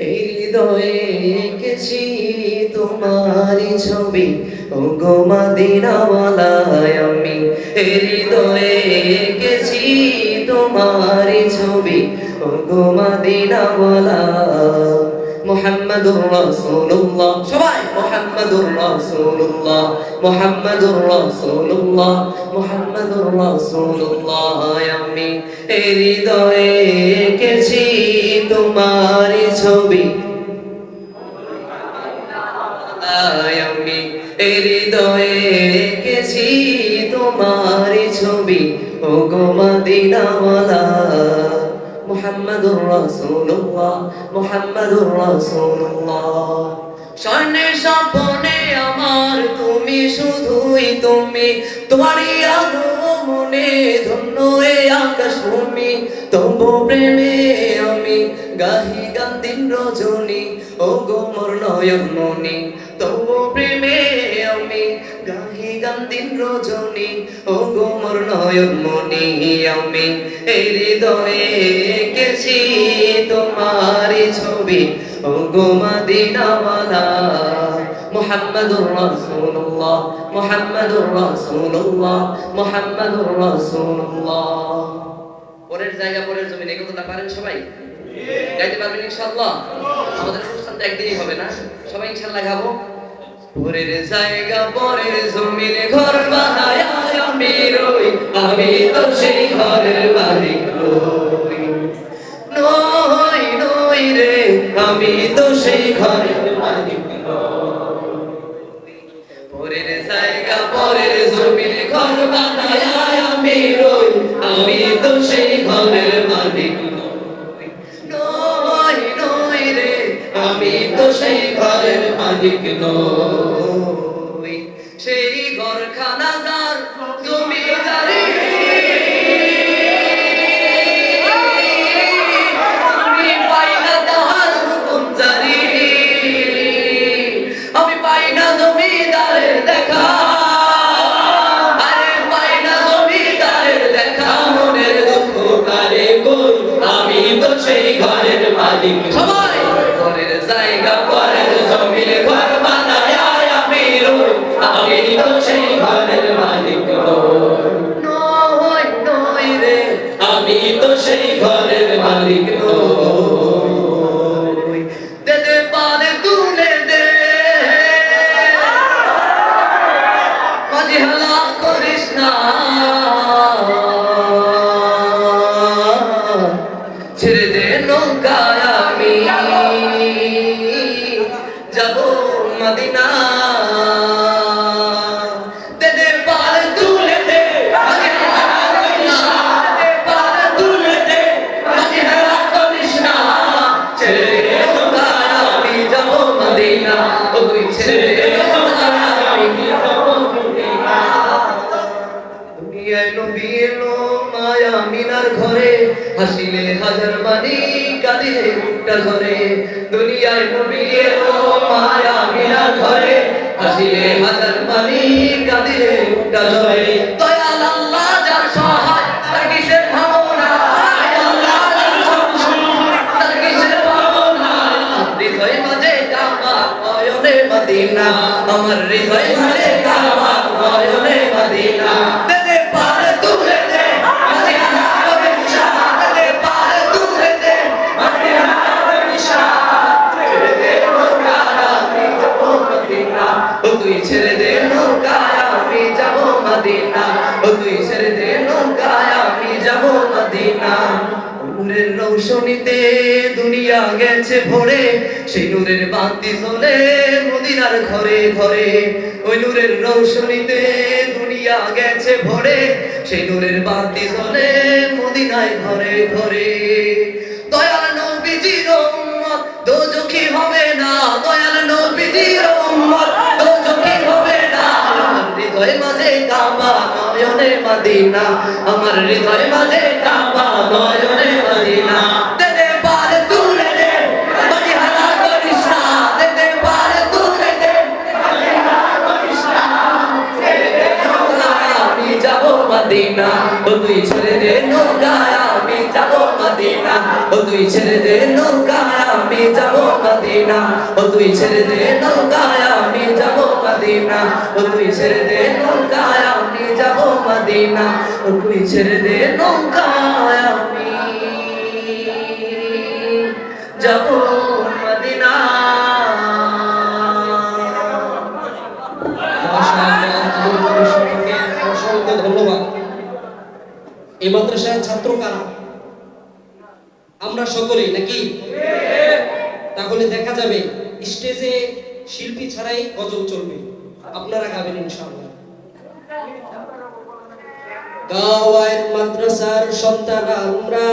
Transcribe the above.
হৃদয়ে এঁকেছি তোমারি ছবি, ওগো মদিনাওয়ালায় আমি হৃদয়ে এঁকেছি তোমারি ছবি, ওগো মদিনাওয়ালা। মুহাম্মাদুর রাসূলুল্লাহ, সবাই মুহাম্মাদুর রাসূলুল্লাহ, মুহাম্মাদুর রাসূলুল্লাহ, মুহাম্মাদুর রাসূলুল্লাহ। আমি হৃদয়ে এঁকেছি তোমারি ছবি, আমি হৃদয়ে এঁকেছি তোমারি ছবি, ওগো মদিনাওয়ালা। মুহাম্মাদুর রাসূলুল্লাহ, মুহাম্মাদুর রাসূলুল্লাহ। স্বর্ণের স্বপ্নে আমার তুমি, শুধুই তুমি, তোমারই আগমনে ধন্য এ আকাশ ভূমি। তবু প্রেমে আমি গাহি গান দিন রজনী, ওগো মোর নয়ন মনি। তবু প্রেমে আমি গাহি গান দিন রজনী, ওগো মোর নয়ন মনি। আমি হৃদয়ে এঁকেছি তোমারি ছবি, ওগো মদিনাওয়ালা। মুহাম্মাদুর রাসূলুল্লাহ, মুহাম্মাদুর রাসূলুল্লাহ, মুহাম্মাদুর রাসূলুল্লাহ। পরের জায়গা পরের জমিন, এই কথাটা পারেন সবাই? গাইতে পারবেন ইনশাআল্লাহ? আমাদের অনুষ্ঠানটা একদিনই হবে না, সবাই ইনশাআল্লাহ গাবো। পরের জায়গা পরের জমিন ঘর বানায় আমি রই, আমি তো সেই ঘরের মালিক নই। নই নই রে, আমি তো সেই ঘরের মালিক নই। পরের জায়গা পরের জমিন ঘর বানায় আমি রই, আমি তো সেই ঘরের মালিক নই। নই নই রে, আমি তো সেই ঘরের মালিক নই। সেই ঘরখানা যার জমিদারি, আমি পাই না তাহার হুকুম জারি, আমি পাই না জমিদারের দেখা, আরে পাই না জমিদারের দেখা। মনের দুঃখ কারে কই, আমি তো সেই ঘরের মালিক। সবাই ঘরের জায়গা পরের জমিন ঘর বানায় আমি রই, আমি তো সেই ঘরের মালিক নই। নই রে, আমি তো সেই ঘরের মালিক নই। দে দে পারে তুলে দে, মাঝি হালা করিস না, ছেড়ে দে নৌকায় আমি যাবো মদিনা। দে দে পার তুলে দে, মাঝি হালা করিস না, দে পার তুলে দে, মাঝি হালা করিস না, ছেড়ে দে নৌকায় আমি যাবো মদিনা। ওই ছেড়ে দে নৌকায় আমি যাবো মদিনা। দুনিয়ায় নবী এলো মায়া মিনার ঘরে, হাসিলে হাজার বাণী কাঁদিলে মুক্তা ঝরে। দুনিয়ায় নবী এলো মায়া মিনার ঘরে, হাসিলে হাজার বাণী কাঁদিলে মুক্তা ঝরে। দয়াল আল্লাহ যার সহায়, তার কিসের ভাবনা, আল্লাহ যার সহায়, তার কিসের ভাবনা। হৃদয় মাঝে কাবা, নয়নে মদিনা, আমার হৃদয় মাঝে কাবা, নয়নে মদিনা। দে দে পার তুলে দে, মাঝি হালা করিস না, দে দে পার তুলে দে, মাঝি হালা করিস না, ছেড়ে দে নৌকায় আমি যাবো মদিনা। ও তুই ছেড়ে দে নৌকায় আমি যাবো মদিনা, ও তুই ছেড়ে দে নৌকায় আমি যাবো মদিনা। নূরের রৌশনীতে দুনিয়া গেছে ভরে, সেই নূরের বাতি জ্বলে মদিনার ঘরে ঘরে। ওই নূরের রৌশনীতে দুনিয়া গেছে ভরে, সেই নূরের বাতি জ্বলে মদিনায় ঘরে ঘরে। দয়াল নবীজির উম্মত দোজখী হবে না, দয়াল নবীজির উম্মত দোজখী হবে না। আমার হৃদয় মাঝে কাবা, নয়নে মদিনা, আমার হৃদয় মাঝে কাবা, নয়নে মদিনা। দে দে পার তুলে দে, মাঝি হালা করিস না, দে দে পার তুলে দে, মাঝি হালা করিস না, ছেড়ে দে নৌকায় আমি যাবো মদিনা। ও তুই ছেড়ে দে নৌকায় আমি যাবো মদিনা, ও তুই ছেড়ে দে নৌকায় আমি যাবো। মদিনা ও তুই ছেড়ে দে নৌকায় আমি যাব মদিনা ও তুই ছেড়ে দে নৌকায় আমি যাব মদিনা ও তুই ছেড়ে দে নৌকায় আমি যাব মদিনা। অসংখ্য ধন্যবাদ। এই মাদ্রাসার ছাত্র কারা? আমরা সকলেই নাকি? তাহলে দেখা যাবে স্টেজে শিল্পী ছাড়াই গজল চলবে, আপনারা গাবেন ইনশাআল্লাহ। গাওয়ায় মাদ্রাসার সন্তান আমরা,